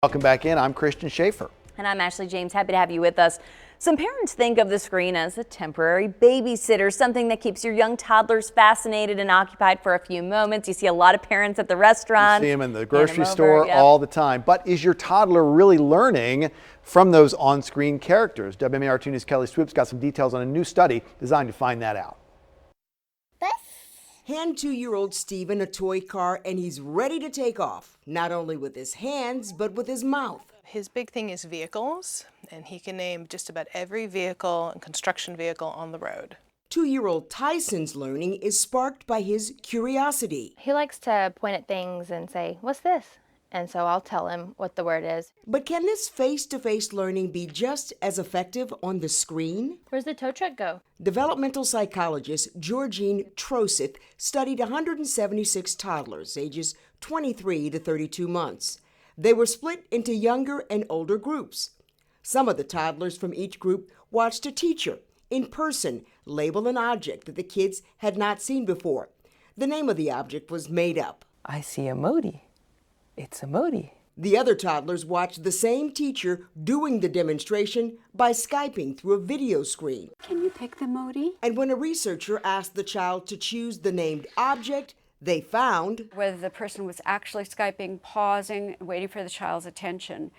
Welcome back in. I'm Christian Schaefer. And I'm Ashley James. Happy to have you with us. Some parents think of the screen as a temporary babysitter, something that keeps your young toddlers fascinated and occupied for a few moments. You see a lot of parents at the restaurant. You see them in the grocery store all the time. But is your toddler really learning from those on-screen characters? WMAR2 News' Kelly Swoop's got some details on a new study designed to find that out. Hand 2-year-old Steven a toy car and he's ready to take off, not only with his hands, but with his mouth. His big thing is vehicles, and he can name just about every vehicle and construction vehicle on the road. 2-year-old Tyson's learning is sparked by his curiosity. He likes to point at things and say, "What's this?" And so I'll tell him what the word is. But can this face-to-face learning be just as effective on the screen? Where's the tow truck go? Developmental psychologist Georgine Troseth studied 176 toddlers ages 23 to 32 months. They were split into younger and older groups. Some of the toddlers from each group watched a teacher in person label an object that the kids had not seen before. The name of the object was made up. I see a Modi. It's a Modi. The other toddlers watched the same teacher doing the demonstration by Skyping through a video screen. Can you pick the Modi? And when a researcher asked the child to choose the named object, they found whether the person was actually Skyping, pausing, waiting for the child's attention,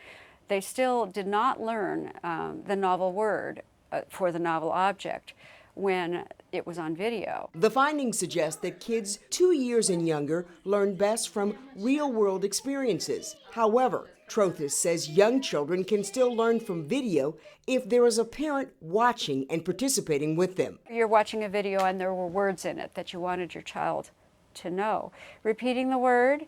they still did not learn the novel word for the novel object when it was on video. The findings suggest that kids 2 years and younger learn best from real-world experiences. However, Troseth says young children can still learn from video if there is a parent watching and participating with them. You're watching a video and there were words in it that you wanted your child to know. Repeating the word,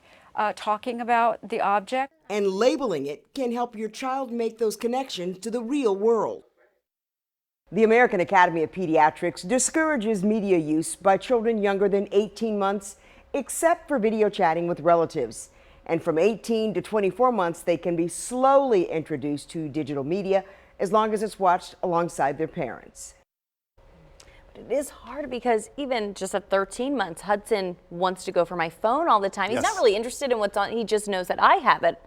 talking about the object, and labeling it can help your child make those connections to the real world. The American Academy of Pediatrics discourages media use by children younger than 18 months, except for video chatting with relatives. And from 18 to 24 months, they can be slowly introduced to digital media as long as it's watched alongside their parents. It is hard because even just at 13 months, Hudson wants to go for my phone all the time. He's not really interested in what's on. He just knows that I have it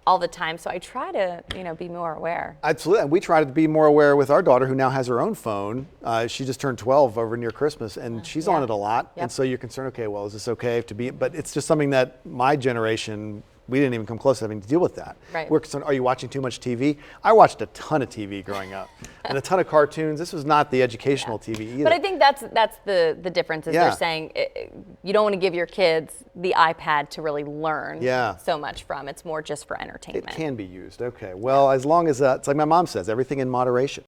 all the time. So I try to, be more aware. Absolutely. And we try to be more aware with our daughter who now has her own phone. She just turned 12 over near Christmas and she's on it a lot. And so you're concerned, okay, well, is this okay to be? But it's just something that my generation, we didn't even come close to having to deal with that. We're concerned, are you watching too much TV? I watched a ton of TV growing up and a ton of cartoons. This was not the educational TV either. But I think that's the difference is they're saying you don't want to give your kids the iPad to really learn so much from. It's more just for entertainment. It can be used. Okay. Well, as long as, it's like my mom says, everything in moderation.